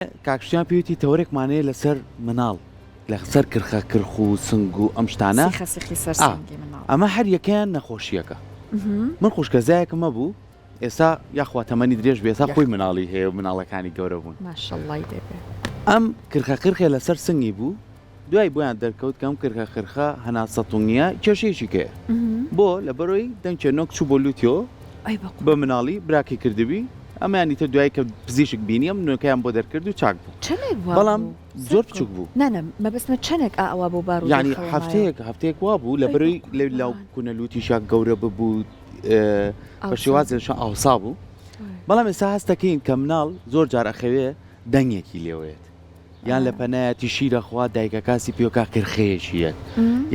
کاکشیان پێویستی تەورێکمانەیە لەسەر مناڵ لەسەر کرخە کرخ و سنگ و ئەم شتانە ئەمە هەر یەکەیان نەخۆشیەکە من خوشکەزایەکم هەبوو ئێستا یاخوا تەمەنی درێژ بێسا خۆی مناڵی هەیە و مناڵەکانی گەورە بوون ئەم کرخە کرخێ لەسەر سنگی بوو دوای بۆیان دەرکەوت کەم کرخە کرخە هەناسەتونیە کێشەیەکی کەیە بۆ لە بەرۆی دەنگچێنۆک چوو بۆ لوتیۆ بە مناڵی براکی کردبی ئەمانی تر دوای کە پزیشک بینیم نوێکیان بۆ دەرکرد و چاک بوو بەڵام زۆر بچوک بوو مەبستمە چەندێک ئاوا بۆ بار ینی هەفتەیەک وا بوو لە بەرۆی لاو کوونە لوتیشا گەورە ببوو بە شێوازێشان ئاوسا بوو بەڵام ئێستا هەستەکەین کە مناڵ زۆر جار ئەخەوێ دەنگێکی لێوێت یان لە پەنایەتی شیرەخوا دایکە کاسی پێوکە کرخەیەکیە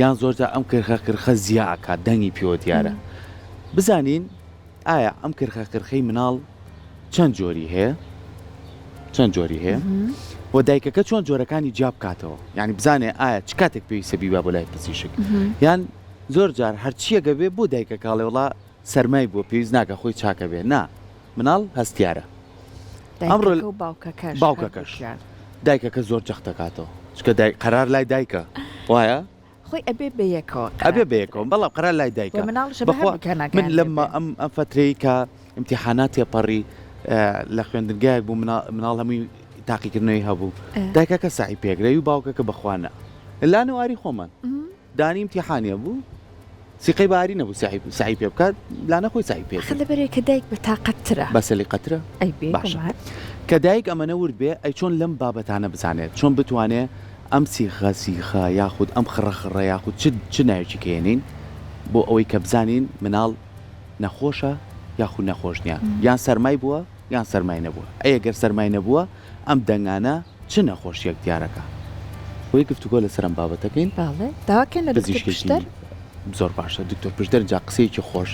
یان زۆرجار ئەم کرخە کرخە زیاکە دەنگی پێوە دیارە بزانین ئایا ئەم کرخە کرخەی مناڵ چەند جۆری هەیە چەند جۆری هەیە بۆ دایکەکە چۆن جۆرەکانی جاب کاتەوە یعنی بزانێ ئایا چ کاتێک پێویستە بیبا بۆ لای پزیشک یان زۆر جار هەرچیەکە بێ بۆ دایکە کاڵێ وڵا سەرمای بۆ پێویست ناکە خۆی چاکە بێ نا مناڵ هەستیارە ئەمڕۆ باوکەکەش دایکەکە زۆر جەختەکاتەوە چکە قەرار لای دایکە وایە خۆی ئەبێ بەیەکەوە ئەبێ بەیەکەوە بەڵام قەرار لای دایکە من لەمە ئەم فترەی کە امتحانات تێپەڕی لە خوێندنگایەک بوو مناڵ هەمووی تاقیکردنەوەی هەبوو دایکەکە سعی پێگرەی و باوکەکە بەخوانە لانەواری خۆمان دانی امتحانیە بوو سیقەی باری نەبوو سعی پێ بکات لاانە خۆی سعی پێ لەبەرێک کە دایک بە تااقەتترە بەسەلی قەترە باشە کە دایک ئەمە نەورد بێ ئەی چۆن لەم بابەتانە بزانێت چۆن بتوانێت ئەم سیخە یاخود ئەم خڕەخڕە یاخود چ ناوێکی کێنین بۆ ئەوەی کە بزانین مناڵ نەخۆشە یاخود نەخۆش نییە یان سەرمای بووە یان سەرمای نەبووە ئەگەر سەرمای نەبووە ئەم دەنگانە چ نەخۆشیەک دیارەکە بۆی گفتوگۆ لەسەر ئەم بابەتەکەین داواکەن لە پزیشکیشتەر زۆر باشە دکتۆر پشتەر جا قسەیەکی خۆش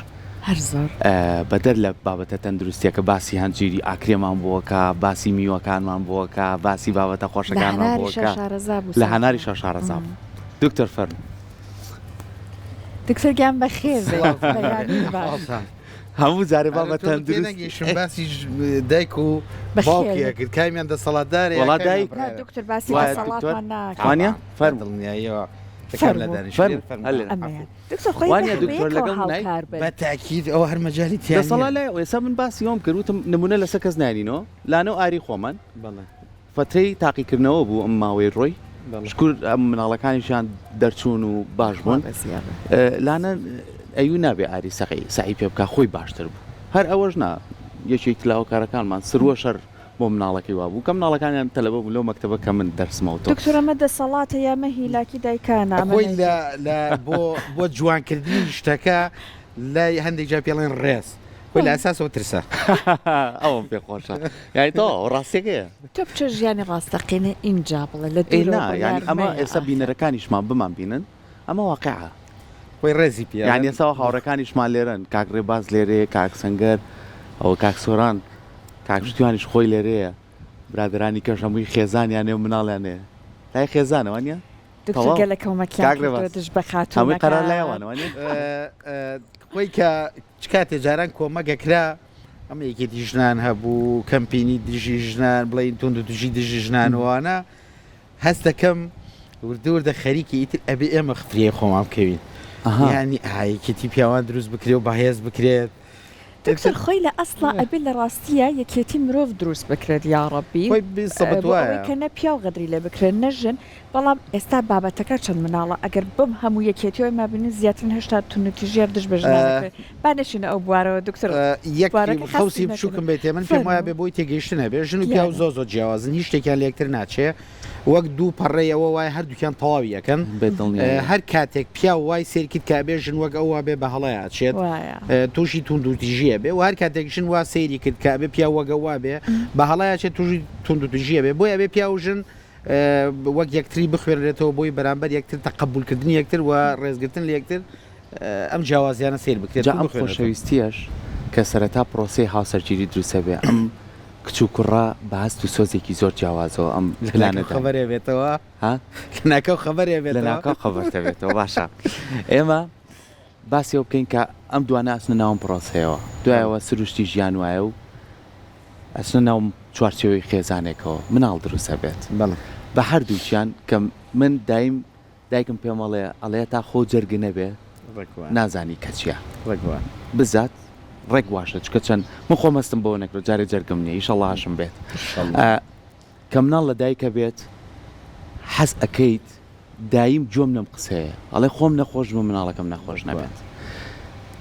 بەدەر لە بابەتە تەندروستیەکە باسی هەنجیری ئاکرێمان بووەکە باسی میوەکانمان بووەکە باسی بابەتە خۆشەکانمان بووەکە لە هەناری شەشارەزا بوو دکتۆر فەرموو دکتۆر گیان بەخێر هەموو جارێ بابەت تەندروست باسی دایک و باوکیە کرد کامیان دەسەڵاتدارێ وڵات دایک دکتۆر باسی دەسەڵاتمان ناکەوانە فەرموو بەتاکید ئەو هەر مەجای دەسەڵا لای ئێستا من باسی ئەوم کردوتم نمونە لەسەر کەس نانینەوە لانە ئاری خۆمان فترەی تاقیکردنەوە بوو ئەم ماوەی ڕۆی شکر ئەم مناڵەکانیشان دەرچوون و باش بوون لانە ئەیو نابێ ئاری سعی پێ بکە خۆی باشتر بوو هەر ئەوەش نا یەکێک تلاوەکارەکانمان سروە شەر بۆ مناڵەکەی وابوو کە مناڵەکانیان تەلەبە بوو لەو مەکتەبە کە من دەرسمەوە دکتۆرەمە دەسەڵاتە یامە هیلاکی دایکانە خۆی بۆ جوانکردنی شتەکە لای هەندێک جا پێڵێن ڕێز خۆی لە ئەساسەوە ترسە ئەوم پێ خۆشە یانی تۆ ڕاستێکەیە تۆ بچە ژیانی ڕاستەقینە ئینجا بڵێ لە ینی ئەمە ئێستا بینەرەکانیشمان بمان بینن ئەمە واقعە خۆی ڕێزی پێ یانی ئێساوە هاوڕەکانیشمان لێرن کاک ڕێباز لێرەیە کاک سەنگەر ئەوە کاک سۆران کاکشتیوانیش خۆی لێرەیە برادرانی کەش هەمووی خێزانیانێ و مناڵیانێ لای خێزانەوەنیە دکتۆرگەلەکەمەکیش بەخات هەمووی قەرار لایەوانەوەنی خۆی کە چ کاتێ جاران کۆمەگەکرا ئەمە یەکێتی ژنان هەبوو کەمپینی دژی ژنان بڵین تونند و دژی دژی ژنانوانە هەست دەکەم وردەوردە خەریکی ئیتر ئەبێ ئێمە خفریە خۆمان بکەوین ینی ئایەکێتی پیاوان دروست بکرێ و بەهێز بکرێت دکتۆر خۆی لە ئەسڵا ئەبێ لە ڕاستیە یەکێتی مرۆڤ دروست بکرێت یاڕەبی کە نە پیا و غەدری لێ بکرێن نەژن بەڵام ئێستا بابەتەکە چەند مناڵە ئەگەر بم هەموو یەکێتیەوە مابینی زیاترن هێشتا تونەتیژێر دژ بەژنەکرێت بانەشینە ئەو بوارەوە دکتۆر خەوسی بچووکم بێتێ من پێم وایە بێ بۆی تێگەیشتنە بێ ژن و پیا و زۆ جیاوازن هیچ شتێکیان لە یەکتر ناچێ وەک دوو پەڕێەوە وای هەردووکیان تەواوی یەکەن هەر کاتێک پیا وای سێرکیت کا بێ ژن وەک ئەووا بێ بە هەڵەیە چێت تووشی توندوتیژیە بێ و هەر کاتێک ژن وا سەیری کرد کا بێ پیا وەگەوا بێ بە هەڵەیە چێت توژی توندوتیژیە بێ بۆیە بێ پیا و ژن وەک یەکتری بخوێنرێتەوە بۆی بەرامبەر یەکتر تەقبولکردنی یەکتر و ڕێزگرتن لە یەکتر ئەم جیاوازیانە سیر بکرێت ئەم خۆشەویستیەش کە سەرەتا پرۆسی هاوسەرگیری دروستە بێ ئەم کچ و کوڕە بەهەست و سۆزێکی زۆر جیاوازەوە ئەم پلانە خەبەرێ بێتەوە ناکەو خەبەرێ بێت لە ناکەو خەبەرتە بێتەوە باشە ئێمە باسی ئەو بکەین کە ئەم دوانە ئەسنە ناوم پرۆسەیەوە دوایەوە سروشتی ژیان وایە و ئەسنە ناوم چوارچێوەی خێزانێکەوە مناڵ دروستە بێت بە هەردووچیان کە من دایکم پێمەڵێ ئەڵێ تا خۆ جەرگ نەبێ نازانی کەچیە بزات ڕێک واشە چکە چەند من خۆمەستم بۆ نەکرۆ جارێ جەرگم نیە ئیشەڵڵا هاشم بێت کە مناڵ لە دایکە بێت حەز ئەەکەیت دایم جۆم لەم قسەیە ئەڵێ خۆم نەخۆش بوو مناڵەکەم نەخۆش نەبێت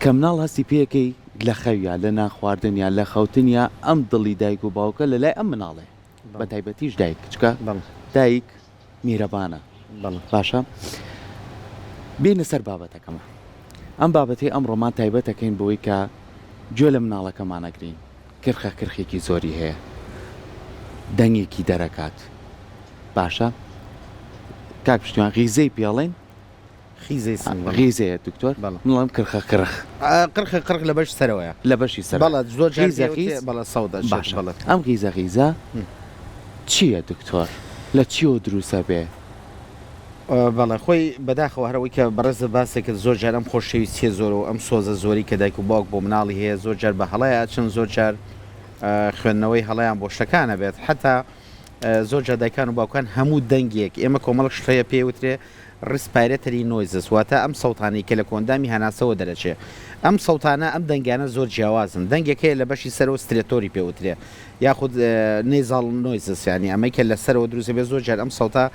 کە مناڵ هەستی پێەکەی لە خەویا لە ناخواردنیا لە خەوتنیا ئەم دڵی دایک و باوکە لە لای ئەم مناڵێ بە تایبەتیش دایک چکە دایک میرەبانە باشە بینە سەر بابەتەکەمە ئەم بابەتی ئەمڕۆمان تایبەتەکەین بۆی کە گوێ لە مناڵەکەمانەگرین کرخێکی زۆری هەیە دەنگێکی دەرەکات باشە کاک پشتیوان غیزەی پێڵێن غیزەیە دکتۆر مڵام قرخ لە بەش سەرەوەیە لە بەشی سەر زۆر باشە ئەم غیزە چییە دکتۆر لە چیەوە دروستە بێ بەڵێ خۆی بەداخەوە هەرەوەی کە بەڕێزە باسێکت زۆر جار ئەم خۆشەویستیە زۆر و ئەم سۆزە زۆری کە دایک و باوک بۆ مناڵی هەیە زۆر جار بە هەڵەیە چەند زۆر جار خوێندنەوەی هەڵەیان بۆ شتەکانە بێت حتا زۆر جار دایکان و باوکان هەموو دەنگێک ئێمە کۆمەڵک شتەیە پێوترێ ڕسپایرەتەری نۆیزس واتە ئەم سەوتانی کە لە کۆندامی هەناسەوە دەرەچێ ئەم سەوتانە ئەم دەنگانە زۆر جیاوازن دەنگێکەیە لە بەشی سەرەوە سترێتۆری پێوترێ یاخود نێزاڵ نۆیزس ینی ئەمەی کە لە سەرەوە دروست بێت زۆر جار ئەم سەوتا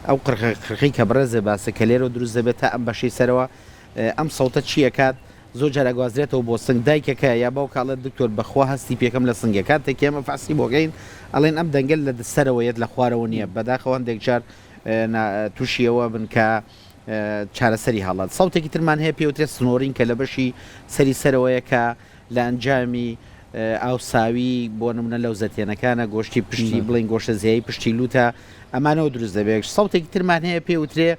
ئەو قرخی کە بەڕێزە باسە کە لێرە دروست دەبێت تا ئەم بەشی سەرەوە ئەم سەوتە چیەکات زۆر جار ئەگوازرێتەوە بۆ سنگ دایکەکە یا باوکڵێت دکتۆر بەخوا هەستی پێکەم لە سنگەکان تێکی ئەمە فاسی بۆگەین ئەڵێن ئەم دەنگل لە سەرەوەیەت لە خوارەوە نییە بەداخەوە هەندێک جار تووشیەوە بن کە چارەسەری هەڵات سەوتێکی ترمان هەیە پێوترێت سنۆرین کە لە بەشی سەری سەرەوەیە کە لە ئەنجامی ئاوساوی بۆ نمونە لەو زەتێنەکانە گۆشتی پشتی بڵین گۆشتە زیایی پشتی لوتە ئەمانەوە دروست دەبێت سەوتێکی ترمان هەیە پێوترێ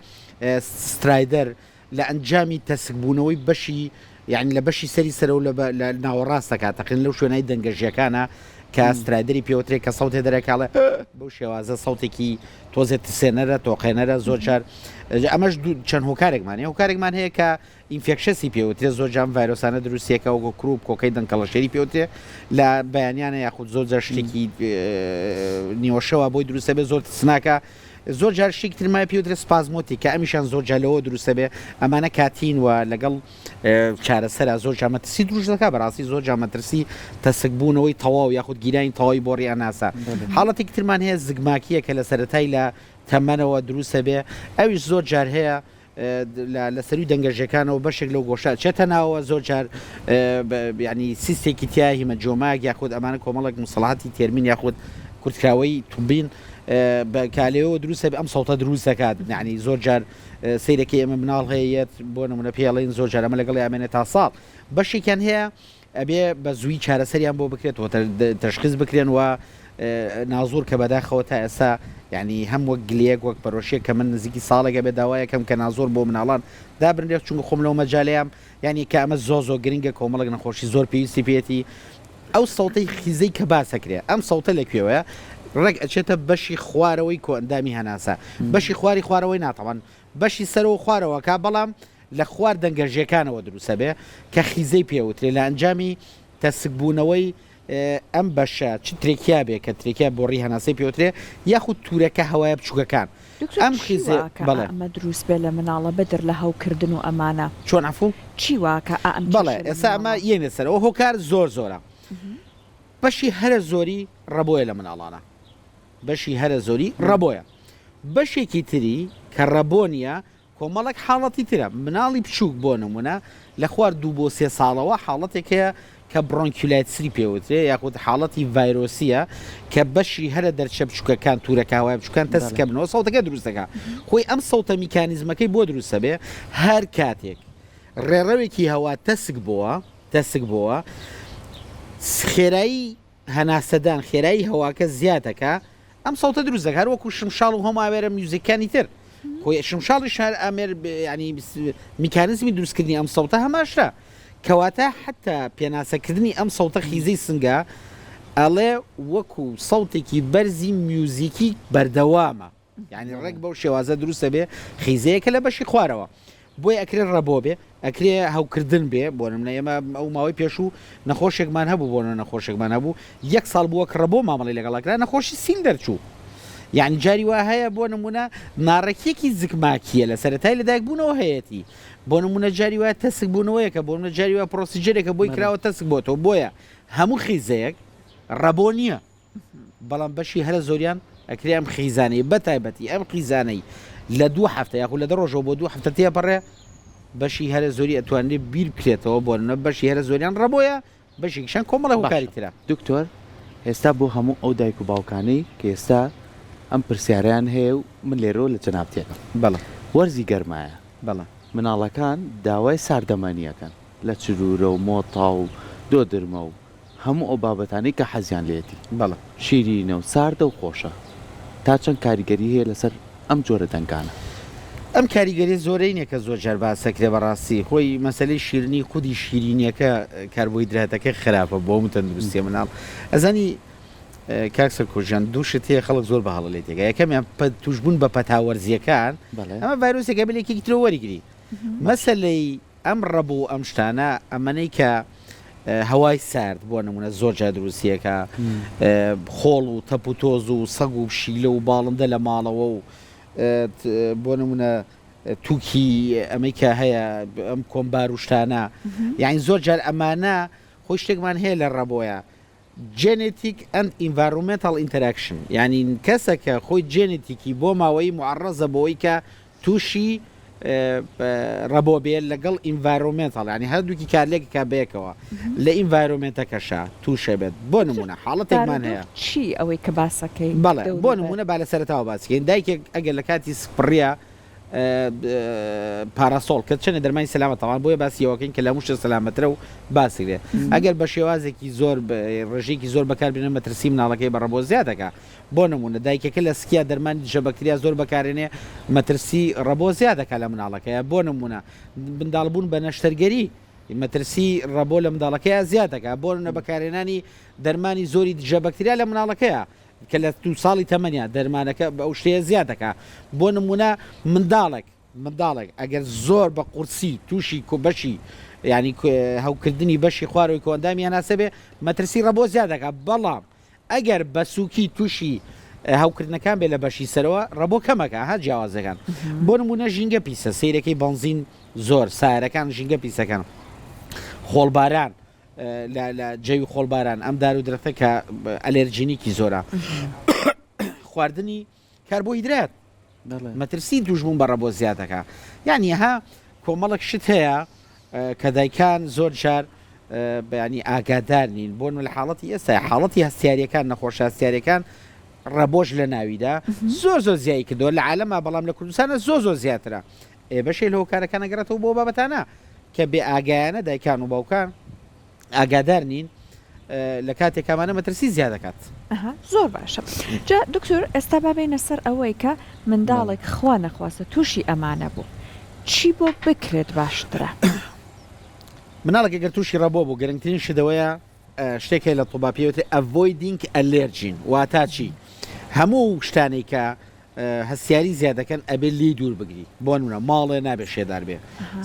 سترایدەر لە ئەنجامی تەسکبوونەوەی بەشی یعنی لە بەشی سەری سەرەوە لە ناوەڕاستەکە تەقین لەو شوێنەی دەنگەژیەکانە کە ئەسترایدەری پێوترێت کە سەوتێ دەرەکاڵێ بەو شێوازە سەوتێکی تۆزێت سێنەرە تۆقێنەرە زۆر جار ئەمەش چەند هۆکارێکمانەیە هۆکارێکمان هەیە کە ئینفێکشەسی پێوترێت زۆر جام ڤایرۆسانە دروستیەکە وەکو کروپ کۆکەی دەنگکەڵەشێری پێوترێ لە بەیانیانە یاخود زۆر جار شتێکی نیوەشەوە بۆی دروستە بێت زۆر سناکە زۆر جار شتێکی ترمای پێوترێت سپازمۆتی کە ئەمیشان زۆر جالەوە دروستە بێ ئەمانە کاتین و لەگەڵ چارەسەرە زۆر جامەترسی دروست دەکات بەڕاستی زۆر جامەترسی تەسکبوونەوەی تەواو یاخود گیرانی تەواوی بۆ ڕیاناسا حاڵەتێکی ترمان هەیە زگماکیە کە لە سەرەتای لە تەمەنەوە دروستە بێ ئەویش زۆر جار هەیە لە سەروی دەنگەژەکانەوە بەشێک لەو گۆشە چێتە ناوە زۆر جار ینی سیستێکی تیا هیمە جۆماگ یاخود ئەمانە کۆمەڵک مسڵحاتی تێرمین یاخود کورتکراوەی توبین کالێەوە دروستە ئەم سەوتە دروست دەکات یعنی زۆر جار سیرەکەی ئێمە مناڵ هەیەت بۆ نمونە پێڵین زۆر جار ئەمە لەگەڵ ئامێنێت تا ساڵ بەشێکیان هەیە ئەبێ بە زووی چارەسەریان بۆ بکرێتەوە تەشخیص بکرێن و نازور کە بەداخەوە تا ئێستا ینی هەم وەک گلێک وەک پەرۆشیە کە من نزیکی ساڵێکە بێ داوایەکەم کە نازۆر بۆ مناڵان دابرێت چونکە خۆم لەو مەجاالەیەم ینی کە ئەمە زۆ گرنگە کۆمەڵک نەخۆشی زۆر پێویستی پێێتی ئەو سەوتەی خیزەی کە باسەکرێ ئەم سەوتە لەکوێوەیە ڕێک ئەچێتە بەشی خوارەوەی کۆئەندامی هەناسە بەشی خوارەوەی ناتەوان بەشی سەرەوە خوارەوە کا بەڵام لە خوار دەنگەژیەکانەوە دروستە بێ کە خیزەی پێوترێ لە ئەنجامی تەسکبوونەوەی ئەم بەشە چ ترێکیا بێ کە ترێکیا بۆ ڕی هەناسی پێوترێ یاخود تورەکە هەوایە بچووکەکان ئەم خیزە ئەمە دروست بێ لە مناڵە بەدر لە هەوکردن و ئەمانە چۆن عفو چی واکە بەڵێ ئێستا ئەمە یەنێ سەرەوە هۆکار زۆرە بەشی هەرە زۆری ڕەبۆیە لە مناڵانە بەشی هەرە زۆری ڕەبۆیە بەشێکی تری کە ڕەبۆنیە کۆمەڵک حاڵەتی ترە مناڵی بچووک بۆ نمونە لە خوار 2 بۆ 3 ساڵەوە حاڵەتێکەیە کە بڕۆنکیولایتسری پێوترێ یاخود حاڵەتی ڤایرۆسیە کە بەشی هەرە دەرچە بچووکەکان تورەکاوای بچووکان تەسکە بنەوە سەوتەکە دروستەکە خۆی ئەم سەوتە میکانیزمەکەی بۆ دروستە بێ هەر کاتێک ڕێڕەوێکی هەوا تەسک بووە خێرایی هەناسەدان خێرایی هەواکە زیاتەکە ئەم سەوتە دروست دەکات وەکو شمشاڵ و هەماوێرە میوزیکانی تر خۆی شمشاڵی شار ئەمێر ینی میکانیزمی دروستکردنی ئەم سەوتە هەماشرا کەواتە حتا پێناسەکردنی ئەم سەوتە خیزەی سنگە ئەڵێ وەکو سەوتێکی بەرزی میوزیکی بەردەوامە یعنی ڕێک بەو شێوازە دروستە بێ خیزەیەکە لە بەشی خوارەوە بۆی ئەکرێت ڕەبۆ بێ ئەکرێ هەوکردن بێ بۆ منە ئێمە ئەو ماوەی پێشوو نەخۆشێکمان هەبوو بۆ نەخۆشێکمان هەبوو 1 ساڵ بووە کە ڕەبۆ مامەڵی لەگەڵاکرا نەخۆشی سین دەرچوو یعنی جاری وا هەیە بۆ نمونە ناڕێکیەکی زگماکیە لە سەرەتای لەدایک بوونەوە هەیەی بۆ نمونە جاری وایە تەسک بوونەوەیەکە بۆ منە جاری وا پرۆسیجرێکە بۆی کراوە تەسک بۆتەوە بۆیە هەموو خیزەیەک ڕەبۆ نییە بەڵام بەشی هەرە زۆریان ئەکرێ ئەم خیزانەی بەتایبەتی ئەم خیزانەی لە 2 هەفتە یاخود لە 2 ڕۆژەوە بۆ 2 هەفتە تێپەڕێ بەشی هەرە زۆری ئەتوانێت بیر بکرێتەوە بۆ نە بەشی هەرە زۆریان ڕەبۆیە بەشێکیشان کۆمەڵە هۆکاری ترە دکتۆر ئێستا بۆ هەموو ئەو دایک و باوکانەی کە ئێستا ئەم پرسیاریان هەیە و من لێرۆ لە جەنابەتێکم بەڵێ وەرزی گەرمایە بەڵێ مناڵەکان داوای ساردەمانیەکەن لە چرورە و مۆتا و دۆدرمە و هەموو ئەو بابەتانەی کە حەزیان لێتی بەڵێ شیرینە و ساردە و خۆشە تا چەند کاریگەری هەیە لەسەر ئەم جۆرە دەنگانە ئەم کاریگەری زۆرەی نیە کە زۆر جار باسەکرێ بەڕاستی خۆی مەسلەی شیرنی خودی شیرینیەکە کاربۆیدراتەکە خراپە بۆ من تەندروستیە مناڵ ئەزانی کاکسەر کوژان دووشت هەیە خەڵک زۆر بەهاڵە لێ تێگە یەکەمیان توشبوون بە پەتاوەرزیەکان ئەمە ڤایرۆسێکە بلێکی ترۆ وەریگری مەسلەی ئەم ڕەبوو ئەم شتانە ئەمەنەی کە هەوای سارد بۆ نمونە زۆر جا دروستیەکە خۆڵ و تەپ و تۆز و سەگ و شیلە و باڵندە لە ماڵەوە و بۆ نمونە تووکی ئەمەیکە هەیە ئەم کۆمبار و شتانە یعنی زۆر جار ئەمانە خۆی شتێکمان هەیە لە ڕەبۆیە جێنێتیک ئەند ئینڤایرۆمنتال ئینتەراکشن یعنی کەسەکە خۆی جێنێتیکی بۆ ماوەی معڕەزە بۆەوەی کە تووشی ڕەبۆ بێت لەگەڵ ئینڤایرۆمنتال ینی هەردووکی کارلێکی کا بەیەکەوە لە ئینڤایرۆمنتەکەشە تووشە بێت بۆ نمونە حاڵەتێکمان هەیە چی ئەوەی کە باسەکەی بەڵێ بۆ نمونە با لە سەرتاوە باسکەین دایکێک ئەگەر لە کاتی سپڕە پاراسۆڵ کە چەنە دەرمانی سەلامەتەوان بۆیە باسیەوەکەین کە لە موشە سەلامەترە و باسیێ ئەگەر بە شێوازێکی زۆر ڕێژێکی زۆر بەکاربێنە مەترسی مناڵەکەی بە ڕەبۆ زیادەکە بۆ نمونە دایکەکە لە سکیا دەرمانی دژە بەکتریا زۆر بەکارێنێ مەترسی ڕەبۆ زیادەکە لە مناڵەکەیە بۆ نمونە منداڵبوون بە نەشتەرگەری مەترسی ڕەبۆ لە منداڵەکەیە زیادەکە بۆ نە بەکارێنانی دەرمانی زۆری دژە بەکتریا لە مناڵەکەیە کە لە تو ساڵی تەمەنیا دەرمانەکە بە ئەو شتەیە زیادەکە بۆ نمونە منداڵێک ئەگەر زۆر بە قورسی تووشی بەشی ینی هەوکردنی بەشی خواروی کۆندامیان ناسە بێ مەترسی ڕەبۆ زیادەکە بەڵام ئەگەر بە سووکی تووشی هەوکردنەکان بێ لە بەشی سەرەوە ڕەبۆ کەمەکە ها جیاوازەکان بۆ نمونە ژینگە پیسە سیرەکەی بنزین زۆر سایرەکان ژینگە پیسەکان خۆڵباران لە جێوی خۆڵباران ئەم دار و درەختە کە ئەلێرجینیکی زۆرە خواردنی کاربۆهیدرات مەترسی توشبوون بە ڕەبۆ زیادەکە یعنی ها کۆمەڵک شت هەیە کە دایکان زۆر جار بەینی ئاگادار نین بۆ لە حاڵەتی ئێستا حاڵەتی هەستیاریەکان نەخۆش هەستیاریەکان ڕەبۆش لە ناویدا زۆر زیایی کردەوە لە عالەما بەڵام لە کوردستانە زۆر زیاترە بەشێ لە هۆکارەکان ئەگەڕێتەوە بۆ بابەتانە کە بێ ئاگایانە دایکان و باوکان ئاگادار نین لە کاتێکمانە مەترسی زیادەکات زۆر باشە جا دکتۆر ئێستا بابینە سەر ئەوەی کە منداڵێک خوا نەخواستە تووشی ئەمانە بوو چی بۆ بکرێت باشترە مناڵێک گەر تووشی ڕەبۆ بوو گەرنگترین شدەوەیە شتێک لە طوباپیوتێ ئەڤۆیدینگ ئەلێرجین واتە چی هەموو شتانێک کە هەستیاری زیادەکەن ئەبێ لی دوور بگری بۆ نمونە ماڵێ نابێت شێدار بێ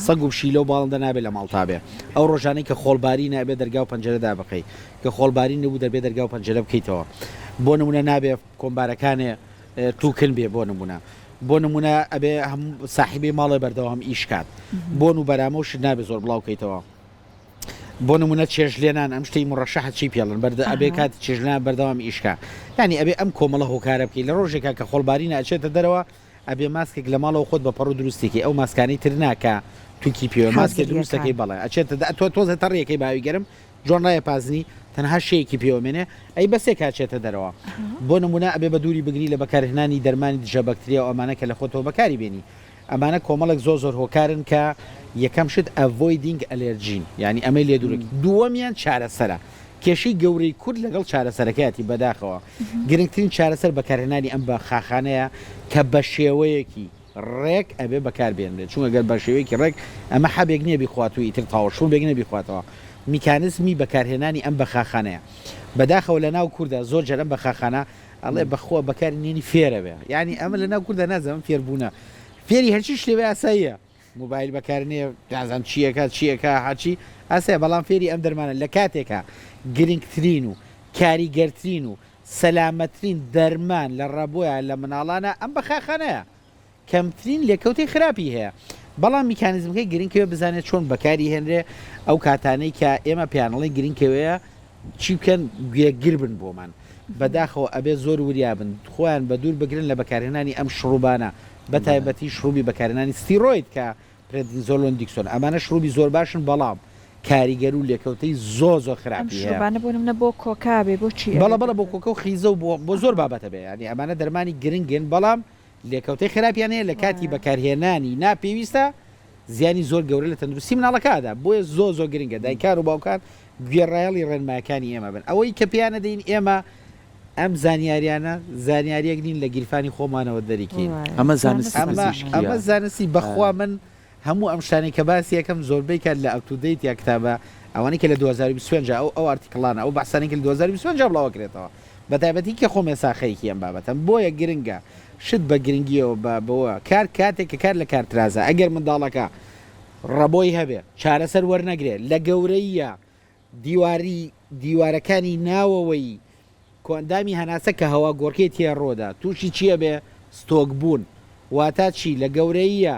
سەگ و شیلە و باڵندە نابێت لە ماڵتا بێ ئەو ڕۆژانەی کە خۆڵباری نابێت دەرگا و پەنجەرەدا بقەی کە خۆڵباری نەبوو دەبێت دەرگا و پەنجەرە بکەیتەوە بۆ نمونە نابێت کۆمبارەکانێ تووکن بێ بۆ نمونە ئەبێ هەموو ساحیبی ماڵێ بەردەوام ئیشکات بۆن و بەرامەوش نابێت زۆر بڵاوکەیتەوە بۆ نمونە چێژلێنان ئەم شتەی مڕەشەحە چی پێڵن بەردە ئەبێ کات چێژلان بەردەوام ئیشکا ینی ئەبێ ئەم کۆمەڵە هۆکارە بکەی لە ڕۆژێکە کە خۆڵباری ناچێتە دەرەوە ئەبێ ماسکێک لە ماڵەوە خۆت بە پەڕ و دروستێکی ئەو ماسکانەی تر ناکە تووکی پێوە ماسکێک دروستەکەی بەڵێ ئەچێتە تۆ تۆزە تەڕیەکەی باوی گەرم جۆنڕایە پازنی تەنها شەیەکی پێوەمێنێ ئەی بەسێک کاچێتە دەرەوە بۆ نمونە ئەبێ بە دووری بگری لە بەکارهێنانی دەرمانی دژە بەکتریا و ئەمانە کە لە خۆتەوە بەکاری بێنی ئەمانە کۆمەڵک زۆر هۆکارن کە یەکەم شت ئەڤۆیدینگ ئەلێرجین ینی ئەمەی لێ دوورێک دووەمیان چارەسەرە کێشەی گەورەی کورد لەگەڵ چارەسەرەکەیەتی بەداخەوە گرنگترین چارەسەر بەکارهێنانی ئەم بە خاخانەیە کە بە شێوەیەکی ڕێک ئەبێ بەکاربێنرێت چونکە گەر بە شێوەیەکی ڕێک ئەمە حەبێک نییە بیخوات و ئیتر تاوەشوو بێک نەبیخواتەوە میکانزمی بەکارهێنانی ئەم بەخاخانەیە بەداخەوە لە ناو کووردا زۆر جەرم بەخاخانە ئەڵێ بەخۆ بەکارێنێنی فێرە بێ ینی ئەمە لە ناو کووردا نازەم فێربوونە فێری هەرچی شتێ ئاساییە موبایل بەکارنێ یازان چیەکە هاچی ئاسێ بەڵام فێری ئەم دەرمانە لە کاتێکە گرنگترین و کاریگەرترین و سەلامەترین دەرمان لە ڕەبۆیە لە مناڵانە ئەم بەخاخانەیە کەمترین لێکەوتی خراپی هەیە بەڵام میکانیزمەکەی گرنگکەوێ بزانێت چۆن بەکاری هێنرێ ئەو کاتانەی کە ئێمە پیانەڵی گرنگکەوەیە چی بکەن گوێگیر بن بۆمان بەداخەوە ئەبێ زۆر وریابن خۆیان بە دوور بگرن لە بەکارهێنانی ئەم شڕوبانە بە تایبەتی شروبی بەکارهێنانی ستیرۆید کە پرێدنیزۆلۆن دیکسۆن ئەمانە شروبی زۆر باشن بەڵام کاریگەر و لێکەوتەی زۆ خراپی شروبانە بۆ نمونە بۆ کۆکابێ بۆ چی بەڵە بۆ کۆکە و خیزە و بۆ زۆر بابەتە بێ ینی ئەمانە دەرمانی گرنگن بەڵام لێکەوتەی خراپیان هەیە لە کاتی بەکارهێنانی ناپێویستە زیانی زۆر گەورە لە تەندروستی مناڵەکەدا بۆیە زۆ گرنگە دایکار و باوکان گوێڕایەڵی ڕێنمایەکانی ئێمە بن ئەوەی کە پیانە دەین ئێمە ئەم زانیاریانە زانیاریەک نین لە گیرفانی خۆمانەوە دەریکەین ئەمە زانستی بەخوا من هەموو ئەم شتانی کە باسی یەکەم زۆربەی کات لە ئەوتودەیت یا کتابە ئەوانەی کە لە 2025 ئەو ئارتیکڵانە ئەو بەحسانی کە لە 2025 بڵاوەکرێتەوە بە تایبەتی کە خۆم ێساخەیەکی ئەم بابەتەم بۆیە گرنگە شت بە گرنگیەوە بەوە کاتێک کە کار لە کارترازە ئەگەر منداڵەکە ڕەبۆی هەبێ چارەسەر وەرنەگرێت لە گەورەیە دیوارەکانی ناوەوەی کۆندامی هەناسە کە هەوا گۆڕکەی تێ ڕۆدا تووشی چییە بێ ستۆک بوون واتە چی لە گەورەیە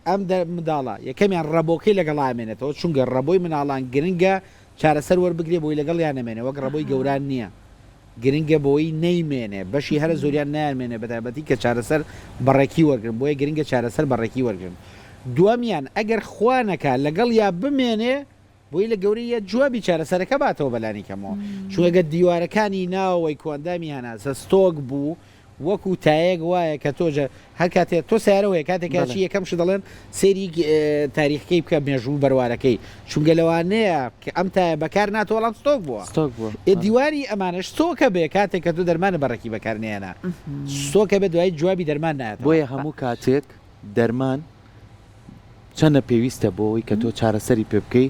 ئەم منداڵە یەکەمیان ڕەبۆکەی لەگەڵامێنێتەوە چونگە ڕەبۆی مناڵان گرنگە چارەسەر وەربگرێ بۆی لەگەڵ یانەمێنێ وەک ڕەبۆی گەوران نییە گرنگە بۆی نەیمێنێ بەشی هەرە زۆریان نامێنێ بەتابەتی کە چارەسەر بەڕێکی وەرگن بۆیە گرنگە چارەسەر بەڕێکی وەرگن دووەمیان ئەگەر خوانەکە لەگەڵ یا بمێنێ بۆی لە گەورەیە جوابی چارەسەرەکە باتەوە بەلانی کەمەوە چونگە دیوارەکانی ناوەوەی کۆندامی هەناسە ستۆک بوو وەکو تایەک وایە کە تۆجە هەر کاتێت تۆ سیارەوەی کاتێکچی یەکەمش دەڵێن سێری تاریخەکەی بکە مێژوو بەروارەکەی چونگە لەوانەیە کە ئەم تایە بەکار ناتۆڵام ستۆک بووە دیواری ئەمانش ستۆکە بێ کاتێک کە تۆ دەرمانە بەڕێکی بەکارنێنە ستۆکە بێ دوای جوابی دەرمان نات بۆیە هەموو کاتێک دەرمان چەندە پێویستە بۆەوەی کە تۆ چارەسەری پێ بکەی